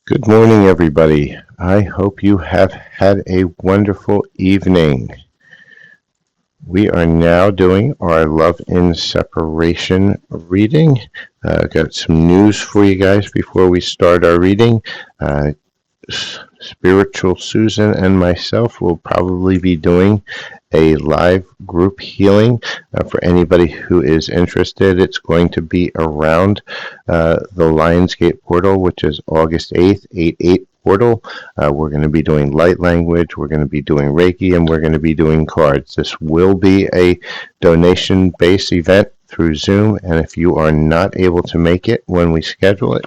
Good morning, everybody. I hope you have had a wonderful evening. We are now doing our Love in Separation reading. Got some news for you guys before we start our reading. Spiritual Susan and myself will probably be doing a live group healing for anybody who is interested. It's going to be around the Lionsgate portal, which is August 8th, 8/8 portal. We're going to be doing light language, we're going to be doing Reiki, and we're going to be doing cards. This will be a donation-based event through Zoom, and if you are not able to make it when we schedule it,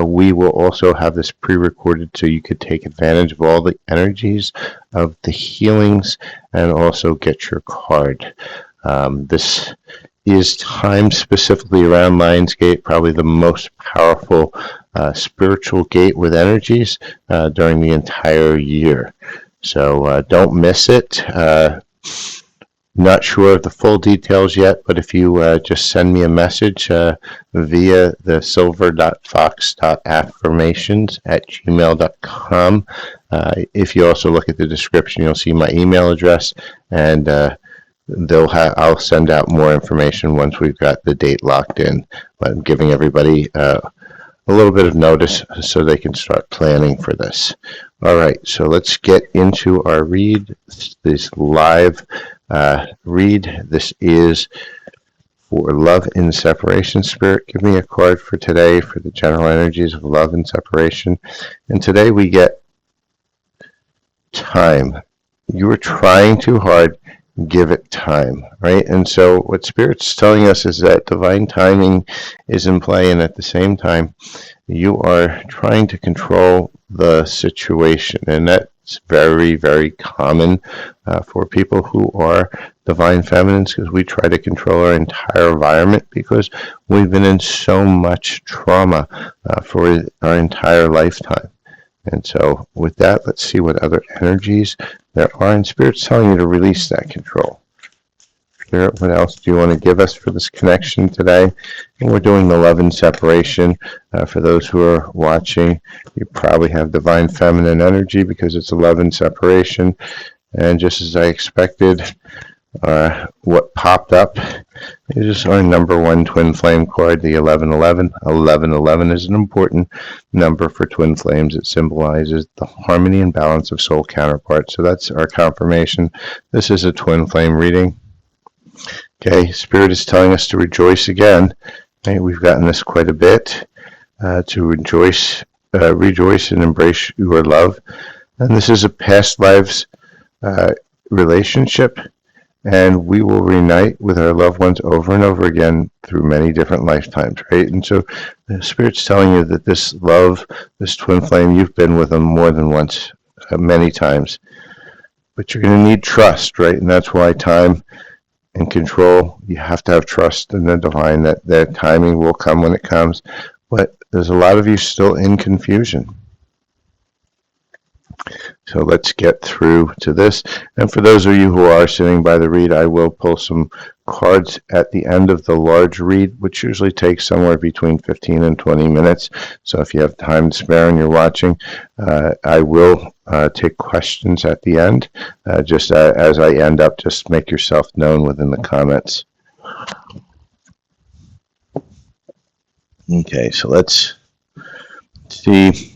we will also have this pre-recorded so you could take advantage of all the energies of the healings and also get your card. This is timed specifically around Lionsgate, probably the most powerful spiritual gate with energies during the entire year. So don't miss it. Not sure of the full details yet, but if you just send me a message via the silver.fox.affirmations@gmail.com. If you also look at the description, you'll see my email address, and I'll send out more information once we've got the date locked in. But I'm giving everybody a little bit of notice so they can start planning for this. All right, so let's get into our read. This live read. This is for Love in Separation. Spirit, give me a card for today for the general energies of love and separation. And today we get time. You are trying too hard. Give it time, right? And so what Spirit's telling us is that divine timing is in play, and at the same time, you are trying to control the situation, and that's very, very common for people who are divine feminines, because we try to control our entire environment because we've been in so much trauma for our entire lifetime. And so with that, let's see what other energies there are. And Spirit's telling you to release that control. Spirit, what else do you want to give us for this connection today? And we're doing the love and separation. For those who are watching, you probably have divine feminine energy because it's a love and separation. And just as I expected, what popped up is our number one twin flame card, the 1111. 1111 is an important number for twin flames. It symbolizes the harmony and balance of soul counterparts. So that's our confirmation. This is a twin flame reading. Okay, Spirit is telling us to rejoice again. Okay, we've gotten this quite a bit. To rejoice and embrace your love. And this is a past lives relationship. And we will reunite with our loved ones over and over again through many different lifetimes, right? And so the Spirit's telling you that this love, this twin flame, you've been with them more than once, many times. But you're going to need trust, right? And that's why time and control, you have to have trust in the divine, that their timing will come when it comes. But there's a lot of you still in confusion. So let's get through to this. And for those of you who are sitting by the read, I will pull some cards at the end of the large read, which usually takes somewhere between 15 and 20 minutes. So if you have time to spare and you're watching, I will take questions at the end. Just as I end up, just make yourself known within the comments. Okay, so let's see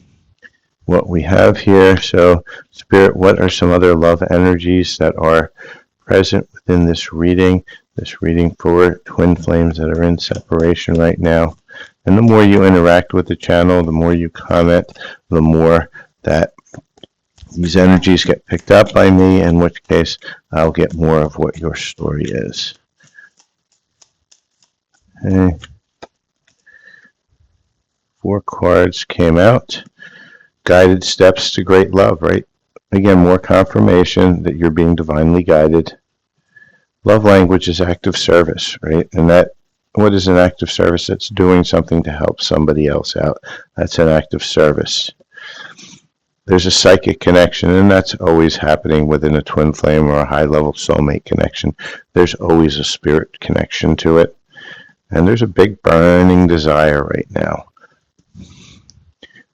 what we have here. So, Spirit, what are some other love energies that are present within this reading for twin flames that are in separation right now? And the more you interact with the channel, the more you comment, the more that these energies get picked up by me, in which case I'll get more of what your story is. Okay. 4 cards came out. Guided steps to great love, right? Again, more confirmation that you're being divinely guided. Love language is active service, right? And that, what is an active service? That's doing something to help somebody else out. That's an active service. There's a psychic connection, and that's always happening within a twin flame or a high-level soulmate connection. There's always a spirit connection to it. And there's a big burning desire right now.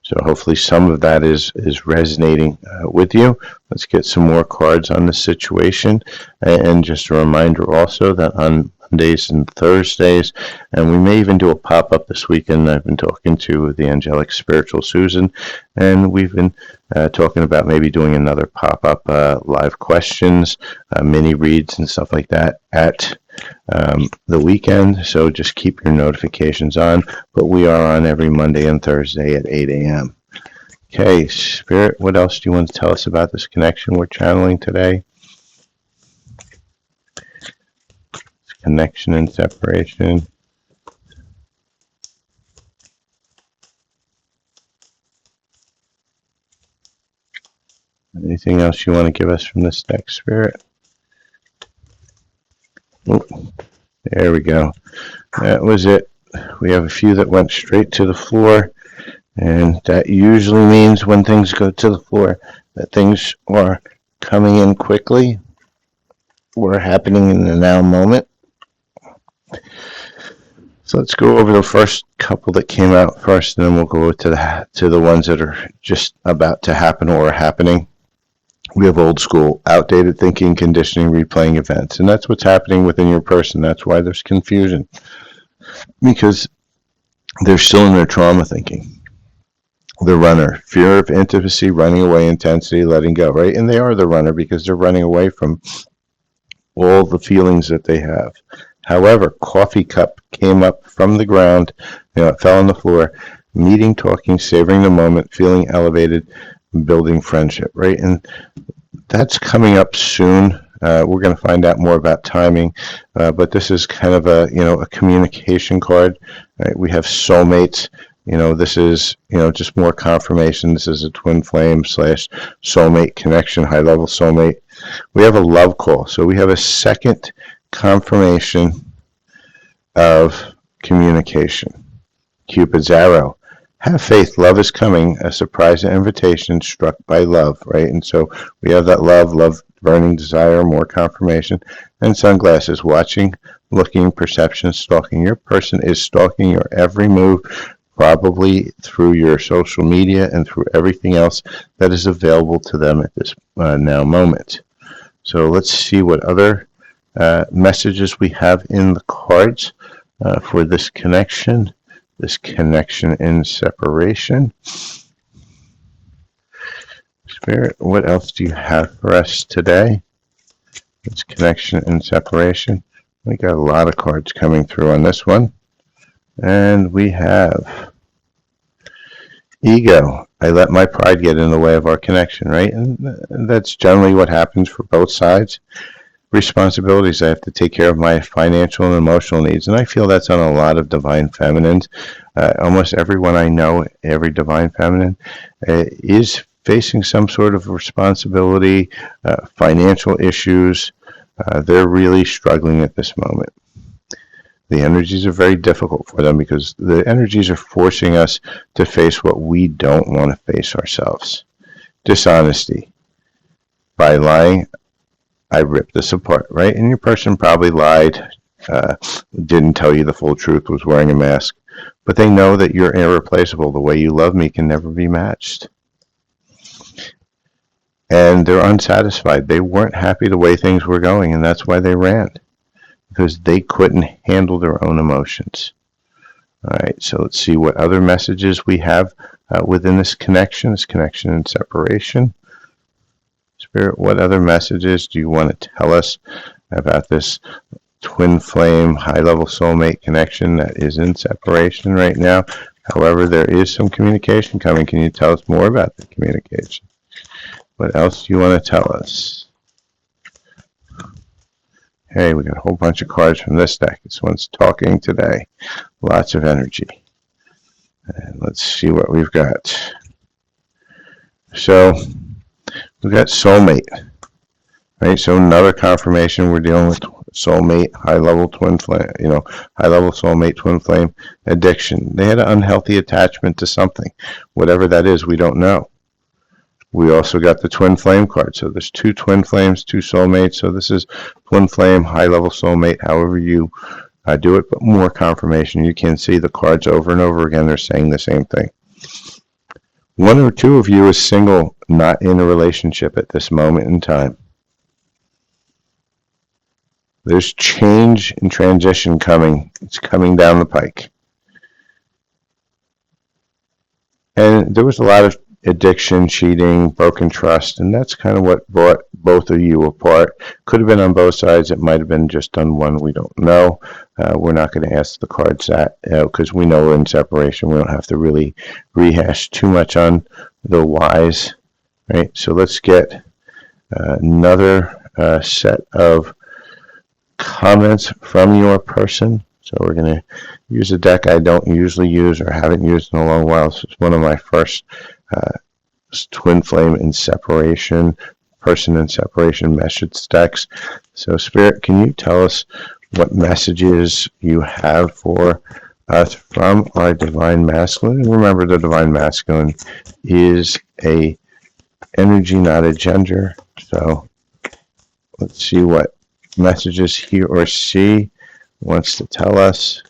So hopefully some of that is resonating with you. Let's get some more cards on the situation. And just a reminder also that on Mondays and Thursdays, and we may even do a pop-up this weekend. I've been talking to the angelic spiritual Susan, and we've been talking about maybe doing another pop-up live questions, mini reads and stuff like that at the weekend. So just keep your notifications on, but we are on every Monday and Thursday at 8 a.m. Okay, Spirit, what else do you want to tell us about this connection we're channeling today? Connection and separation. Anything else you want to give us from this deck, Spirit? Oh, there we go. That was it. We have a few that went straight to the floor, and that usually means when things go to the floor that things are coming in quickly or happening in the now moment. So let's go over the first couple that came out first, and then we'll go to the ones that are just about to happen or are happening. We have old school, outdated thinking, conditioning, replaying events, and that's what's happening within your person. That's why there's confusion, because they're still in their trauma thinking. The runner, fear of intimacy, running away, intensity, letting go, right? And they are the runner because they're running away from all the feelings that they have. However, coffee cup came up from the ground, it fell on the floor, meeting, talking, savoring the moment, feeling elevated, building friendship, right? And that's coming up soon. We're going to find out more about timing, but this is kind of a communication card, right? We have soulmates. This is, just more confirmation. This is a twin flame / soulmate connection, high level soulmate. We have a love call. So we have a second confirmation of communication. Cupid's arrow. Have faith. Love is coming. A surprise invitation struck by love, right? And so we have that love, burning desire, more confirmation. And sunglasses. Watching, looking, perception, stalking. Your person is stalking your every move, probably through your social media and through everything else that is available to them at this now moment. So let's see what other messages we have in the cards for this connection in separation. Spirit, what else do you have for us today? This connection in separation. We got a lot of cards coming through on this one. And we have ego. I let my pride get in the way of our connection, right? And that's generally what happens for both sides. Responsibilities. I have to take care of my financial and emotional needs, and I feel that's on a lot of divine feminines. Almost everyone I know, every divine feminine, is facing some sort of responsibility, financial issues. They're really struggling at this moment. The energies are very difficult for them because the energies are forcing us to face what we don't want to face ourselves. Dishonesty. By lying, I ripped this apart, right? And your person probably lied, didn't tell you the full truth, was wearing a mask. But they know that you're irreplaceable. The way you love me can never be matched. And they're unsatisfied. They weren't happy the way things were going, and that's why they ran, because they couldn't handle their own emotions. All right, so let's see what other messages we have within this connection and separation. Spirit, what other messages do you want to tell us about this twin flame, high-level soulmate connection that is in separation right now? However, there is some communication coming. Can you tell us more about the communication? What else do you want to tell us? Hey, we got a whole bunch of cards from this deck. This one's talking today. Lots of energy. And let's see what we've got. So we've got soulmate, right? So another confirmation, we're dealing with soulmate, high-level twin flame, high-level soulmate twin flame addiction. They had an unhealthy attachment to something. Whatever that is, we don't know. We also got the twin flame card. So there's two twin flames, two soulmates. So this is twin flame, high-level soulmate, however you do it, but more confirmation. You can see the cards over and over again. They're saying the same thing. One or two of you is single, not in a relationship at this moment in time. There's change and transition coming. It's coming down the pike. And there was a lot of addiction, cheating, broken trust, and that's kind of what brought both of you apart. Could have been on both sides. It might have been just on one. We don't know. We're not going to ask the cards that because we know we're in separation. We don't have to really rehash too much on the whys, right? So let's get another set of comments from your person. So we're going to use a deck I don't usually use or haven't used in a long while. So it's one of my first twin flame in separation, person in separation message decks. So Spirit, can you tell us what messages you have for us from our Divine Masculine? And remember, the Divine Masculine is a energy, not a gender. So let's see what messages he or she wants to tell us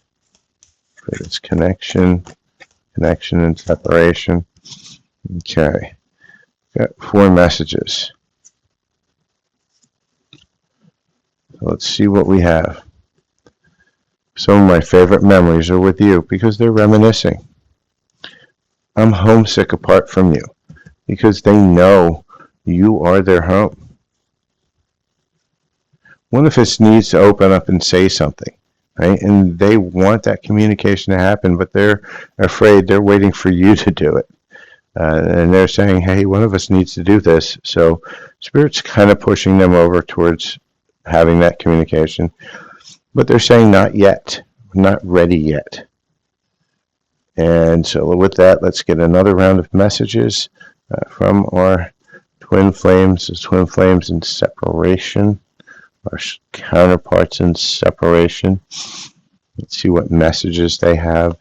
for this connection and separation. Okay, got 4 messages. So let's see what we have. Some of my favorite memories are with you because they're reminiscing. I'm homesick apart from you because they know you are their home. One of us needs to open up and say something, right? And they want that communication to happen, but they're afraid. They're waiting for you to do it. And they're saying, hey, one of us needs to do this. So Spirit's kind of pushing them over towards having that communication. But they're saying not yet, not ready yet. And so with that, let's get another round of messages from our twin flames, the twin flames in separation, our counterparts in separation. Let's see what messages they have.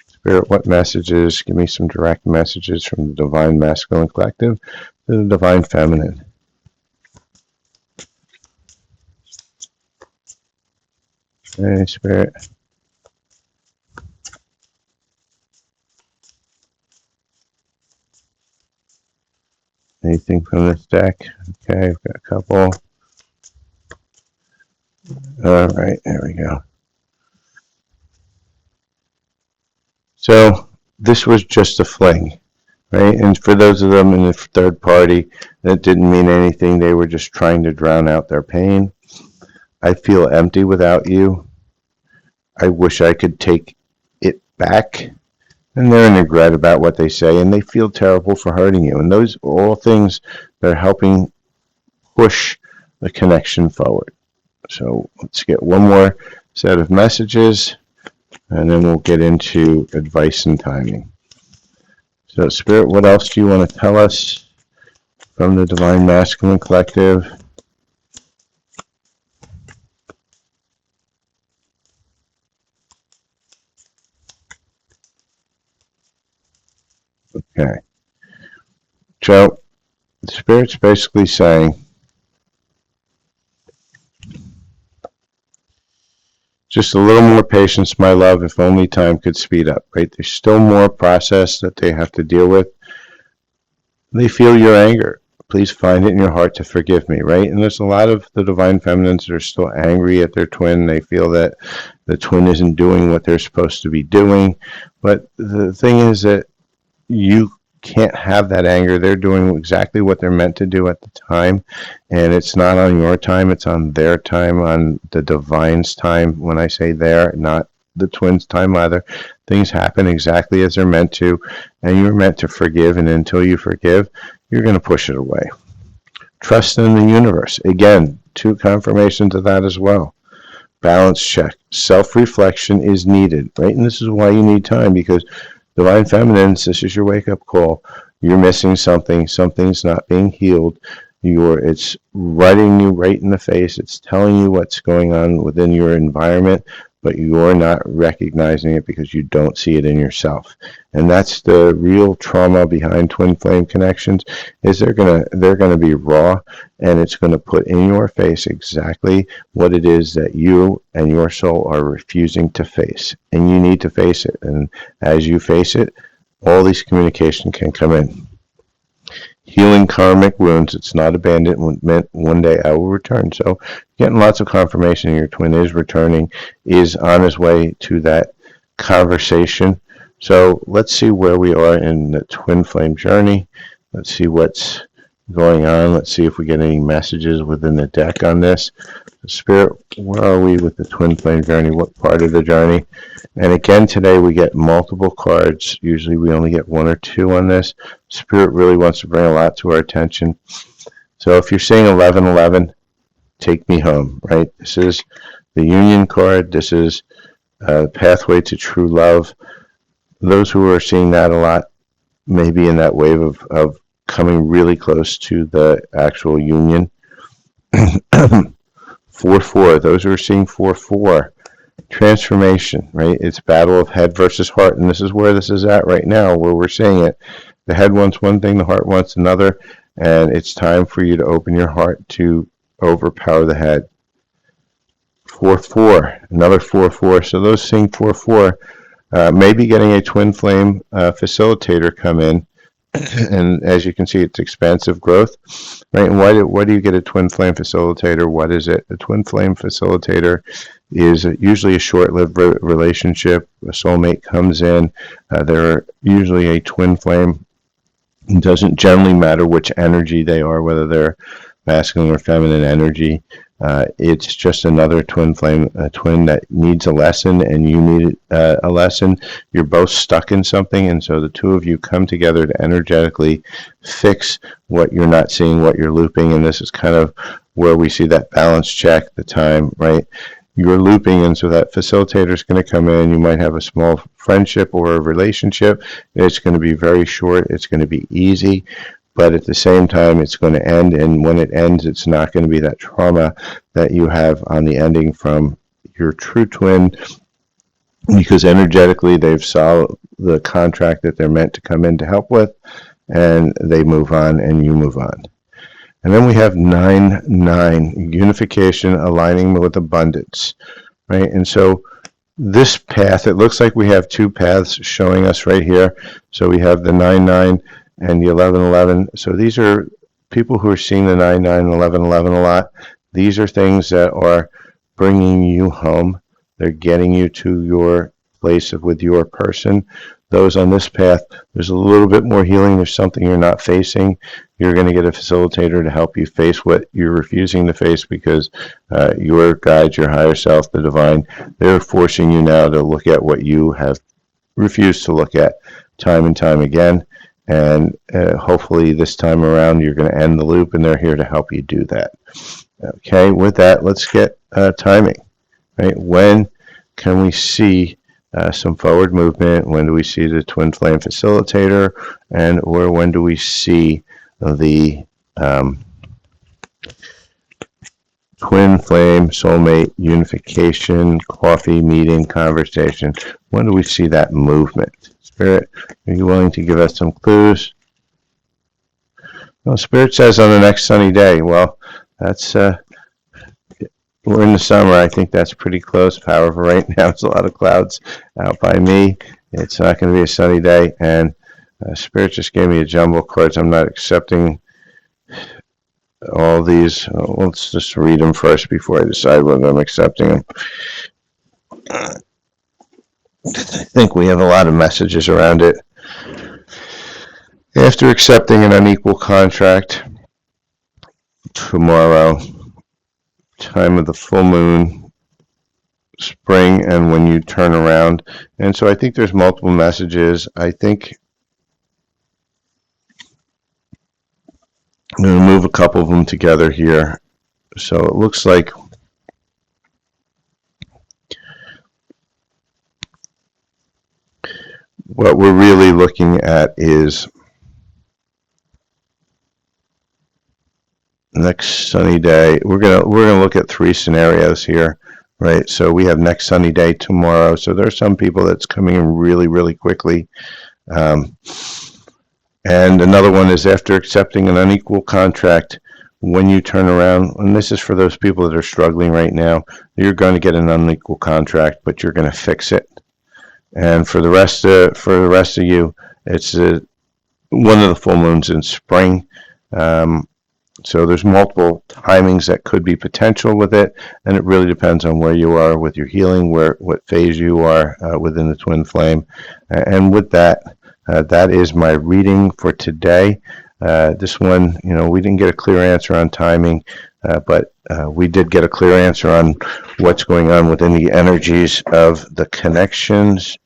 Spirit, what messages? Give me some direct messages from the Divine Masculine Collective to the Divine Feminine. Hey, Spirit. Anything from this deck? Okay, I've got a couple. All right, there we go. So this was just a fling, right? And for those of them in the third party, that didn't mean anything. They were just trying to drown out their pain. I feel empty without you. I wish I could take it back. And they're in regret about what they say, and they feel terrible for hurting you. And those are all things that are helping push the connection forward. So let's get one more set of messages, and then we'll get into advice and timing. So Spirit, what else do you want to tell us from the Divine Masculine Collective? Okay. So the Spirit's basically saying, just a little more patience, my love, if only time could speed up, right? There's still more process that they have to deal with. They feel your anger. Please find it in your heart to forgive me, right? And there's a lot of the Divine Feminines that are still angry at their twin. They feel that the twin isn't doing what they're supposed to be doing. But the thing is that you can't have that anger. They're doing exactly what they're meant to do at the time, and it's not on your time, it's on their time, on the Divine's time. When I say their, not the twins' time either. Things happen exactly as they're meant to, and you're meant to forgive, and until you forgive, you're going to push it away. Trust in the universe. Again, 2 confirmations of that as well. Balance check. Self-reflection is needed, right? And this is why you need time, because Divine Feminines, this is your wake-up call. You're missing something. Something's not being healed. It's writing you right in the face. It's telling you what's going on within your environment, but you're not recognizing it because you don't see it in yourself. And that's the real trauma behind twin flame connections, is they're gonna be raw, and it's gonna put in your face exactly what it is that you and your soul are refusing to face. And you need to face it. And as you face it, all these communication can come in. Healing karmic wounds. It's not abandonment. One day I will return. So getting lots of confirmation your twin is returning, is on his way to that conversation. So let's see where we are in the twin flame journey. Let's see what's going on. Let's see if we get any messages within the deck on this. Spirit, where are we with the twin flame journey? What part of the journey? And again, today we get multiple cards. Usually we only get one or two on this. Spirit really wants to bring a lot to our attention. So if you're seeing 1111, take me home, right? This is the union card. This is pathway to true love. Those who are seeing that a lot may be in that wave of coming really close to the actual union. 4-4, those who are seeing 4-4, transformation, right? It's battle of head versus heart, and this is where this is at right now, where we're seeing it. The head wants one thing, the heart wants another, and it's time for you to open your heart to overpower the head. 4-4, another 4-4. So those seeing 4-4 may be getting a twin flame facilitator come in. And as you can see, it's expansive growth, right? And why do you get a twin flame facilitator? What is it? A twin flame facilitator is usually a short-lived relationship. A soulmate comes in. They're usually a twin flame. It doesn't generally matter which energy they are, whether they're masculine or feminine energy. It's just another twin flame, a twin that needs a lesson, and you need a lesson. You're both stuck in something, and so the two of you come together to energetically fix what you're not seeing, what you're looping, and this is kind of where we see that balance check, the time, right? You're looping, and so that facilitator is going to come in. You might have a small friendship or a relationship. It's going to be very short. It's going to be easy. But at the same time, it's going to end, and when it ends, it's not going to be that trauma that you have on the ending from your true twin, because energetically they've solved the contract that they're meant to come in to help with, and they move on, and you move on. And then we have 9-9, unification, aligning with abundance, right? And so this path, it looks like we have two paths showing us right here. So we have the 9-9 and the 11-11. So these are people who are seeing the 9-9 and 11-11 a lot. These are things that are bringing you home. They're getting you to your place with your person. Those on this path, there's a little bit more healing. There's something you're not facing. You're going to get a facilitator to help you face what you're refusing to face, because your guides, your higher self, the divine, they're forcing you now to look at what you have refused to look at time and time again. And hopefully this time around you're going to end the loop, and they're here to help you do that. Okay, with that, let's get timing. Right? When can we see some forward movement? When do we see the twin flame facilitator? And or when do we see the twin flame soulmate unification, coffee meeting, conversation? When do we see that movement? Spirit, are you willing to give us some clues? Well, Spirit says on the next sunny day. Well, that's we're in the summer. I think that's pretty close. However, right now it's a lot of clouds out by me. It's not going to be a sunny day, and Spirit just gave me a jumble of cards. I'm not accepting all these. Let's just read them first before I decide whether I'm accepting them. I think we have a lot of messages around it. After accepting an unequal contract tomorrow, time of the full moon, spring, and when you turn around. And so I think there's multiple messages. I think I'm going to move a couple of them together here. So it looks like what we're really looking at is next sunny day. We're gonna look at three scenarios here, right? So we have next sunny day tomorrow. So there's some people that's coming in really, really quickly. And another one is after accepting an unequal contract, when you turn around, and this is for those people that are struggling right now, you're going to get an unequal contract, but you're going to fix it. And for the rest of you, It's one of the full moons in spring. Um, so there's multiple timings that could be potential with it, and it really depends on where you are with your healing, what phase you are within the twin flame. And with that, that is my reading for today. This one, we didn't get a clear answer on timing, but we did get a clear answer on what's going on within the energies of the connections.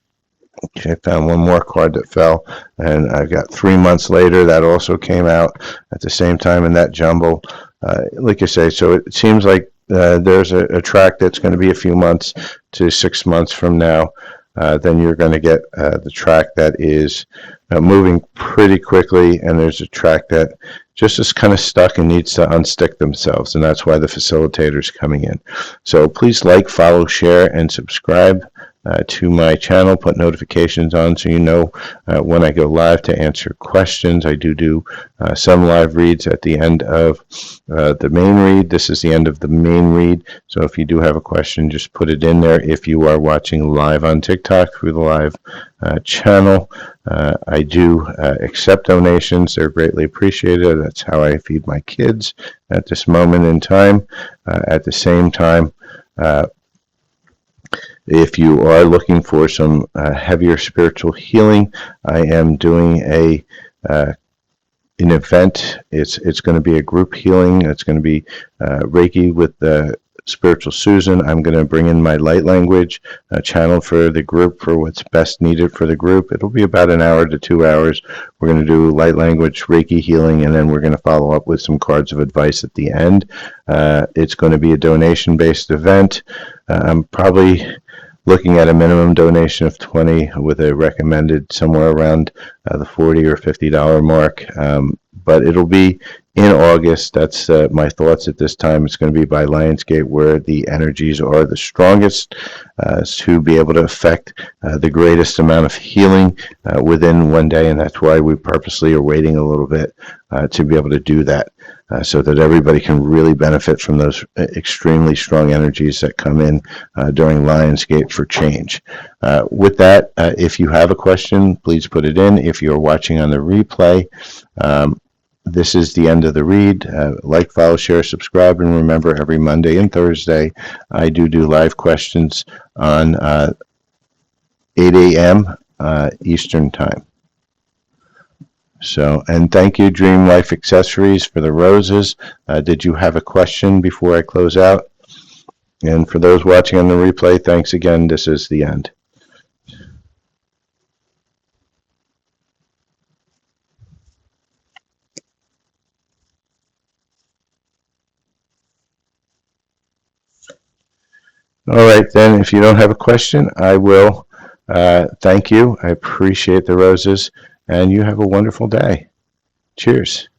Okay, I found one more card that fell, and I got 3 months later that also came out at the same time in that jumble. Like I say, so it seems like there's a track that's going to be a few months to 6 months from now. Then you're going to get the track that is moving pretty quickly, and there's a track that just is kind of stuck and needs to unstick themselves, and that's why the facilitator is coming in. So please like, follow, share, and subscribe to my channel. Put notifications on so you know when I go live to answer questions. I do some live reads at the end of the main read. This is the end of the main read, so if you do have a question, just put it in there. If you are watching live on TikTok through the live channel, I do accept donations. They're greatly appreciated. That's how I feed my kids at this moment in time. At the same time, if you are looking for some heavier spiritual healing, I am doing an event. It's going to be a group healing. It's going to be Reiki with Spiritual Susan. I'm going to bring in my light language channel for the group for what's best needed for the group. It'll be about an hour to 2 hours. We're going to do light language, Reiki healing, and then we're going to follow up with some cards of advice at the end. It's going to be a donation-based event. I'm probably looking at a minimum donation of 20 with a recommended somewhere around the $40 or $50 mark. But it'll be in August. That's my thoughts at this time. It's going to be by Lionsgate, where the energies are the strongest to be able to affect the greatest amount of healing within one day. And that's why we purposely are waiting a little bit to be able to do that. So that everybody can really benefit from those extremely strong energies that come in during Lionsgate for change. With that, if you have a question, please put it in. If you're watching on the replay, this is the end of the read. Like, follow, share, subscribe, and remember, every Monday and Thursday, I do live questions on 8 a.m. Eastern Time. So, and thank you, Dream Life Accessories, for the roses. Did you have a question before I close out? And for those watching on the replay, thanks again. This is the end. All right, then, if you don't have a question, I will thank you. I appreciate the roses, and you have a wonderful day. Cheers.